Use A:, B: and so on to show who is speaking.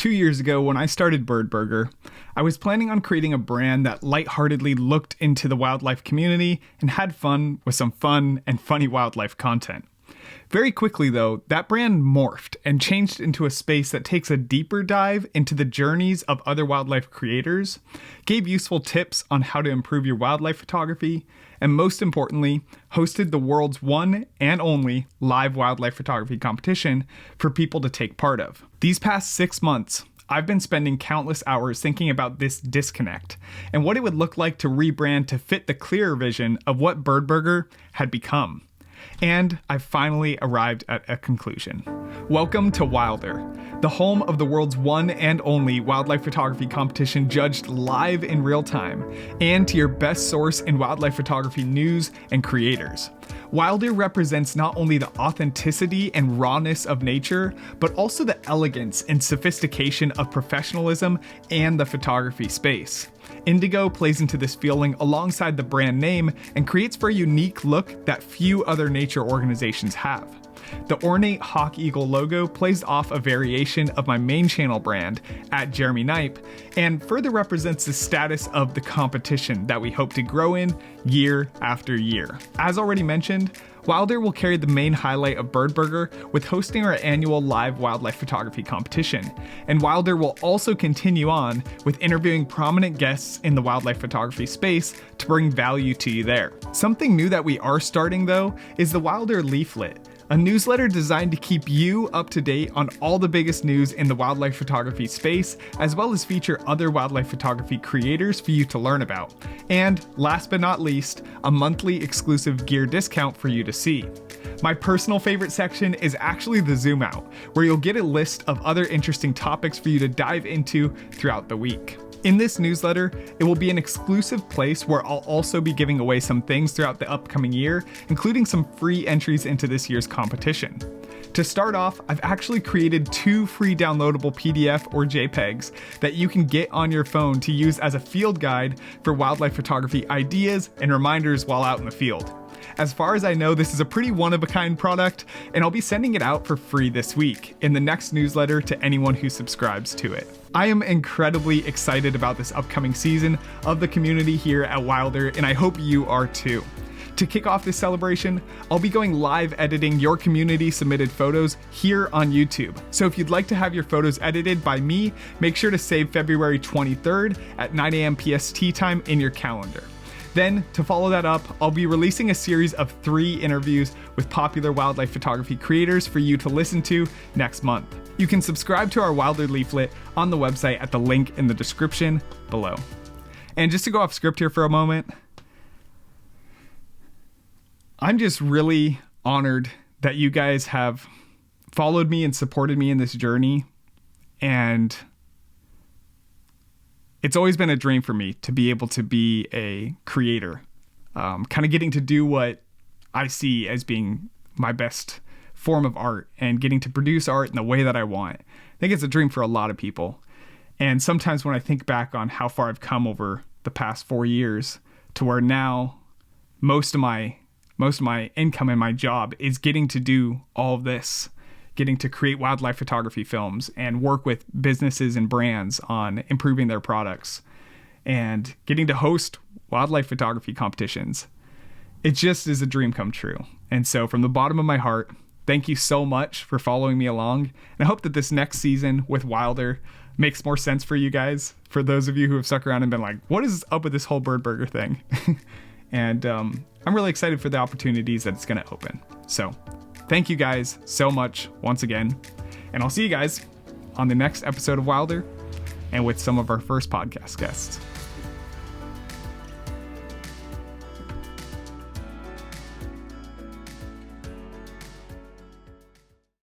A: 2 years ago, when I started Bird Burger, I was planning on creating a brand that lightheartedly looked into the wildlife community and had fun with some fun and funny wildlife content. Very quickly, though, that brand morphed and changed into a space that takes a deeper dive into the journeys of other wildlife creators, gave useful tips on how to improve your wildlife photography, and most importantly, hosted the world's one and only live wildlife photography competition for people to take part of. These past 6 months, I've been spending countless hours thinking about this disconnect and what it would look like to rebrand to fit the clearer vision of what Bird Burger had become. And I've finally arrived at a conclusion. Welcome to Wilder, the home of the world's one and only wildlife photography competition judged live in real time, and to your best source in wildlife photography news and creators. Wilder represents not only the authenticity and rawness of nature, but also the elegance and sophistication of professionalism and the photography space. Indigo plays into this feeling alongside the brand name and creates for a unique look that few other nature organizations have. The ornate Hawk Eagle logo plays off a variation of my main channel brand, @JeremyKnipe, and further represents the status of the competition that we hope to grow in year after year. As already mentioned, Wilder will carry the main highlight of Bird Burger with hosting our annual live wildlife photography competition, and Wilder will also continue on with interviewing prominent guests in the wildlife photography space to bring value to you there. Something new that we are starting, though, is the Wilder Leaflet, a newsletter designed to keep you up to date on all the biggest news in the wildlife photography space, as well as feature other wildlife photography creators for you to learn about. And last but not least, a monthly exclusive gear discount for you to see. My personal favorite section is actually the Zoom Out, where you'll get a list of other interesting topics for you to dive into throughout the week. In this newsletter, it will be an exclusive place where I'll also be giving away some things throughout the upcoming year, including some free entries into this year's competition. To start off, I've actually created 2 free downloadable PDF or JPEGs that you can get on your phone to use as a field guide for wildlife photography ideas and reminders while out in the field. As far as I know, this is a pretty one-of-a-kind product, and I'll be sending it out for free this week in the next newsletter to anyone who subscribes to it. I am incredibly excited about this upcoming season of the community here at Wilder, and I hope you are too. To kick off this celebration, I'll be going live editing your community submitted photos here on YouTube. So if you'd like to have your photos edited by me, make sure to save February 23rd at 9 a.m. PST time in your calendar. Then, to follow that up, I'll be releasing a series of 3 interviews with popular wildlife photography creators for you to listen to next month. You can subscribe to our Wilder Leaflet on the website at the link in the description below. And just to go off script here for a moment, I'm just really honored that you guys have followed me and supported me in this journey, and it's always been a dream for me to be able to be a creator, kind of getting to do what I see as being my best form of art and getting to produce art in the way that I want. I think it's a dream for a lot of people. And sometimes when I think back on how far I've come over the past 4 years to where now most of my income in my job is getting to do all of this, getting to create wildlife photography films and work with businesses and brands on improving their products and getting to host wildlife photography competitions. It just is a dream come true. And so from the bottom of my heart, thank you so much for following me along. And I hope that this next season with Wilder makes more sense for you guys, for those of you who have stuck around and been like, what is up with this whole Bird Burger thing? And I'm really excited for the opportunities that it's going to open. So thank you guys so much once again. And I'll see you guys on the next episode of Wilder and with some of our first podcast guests.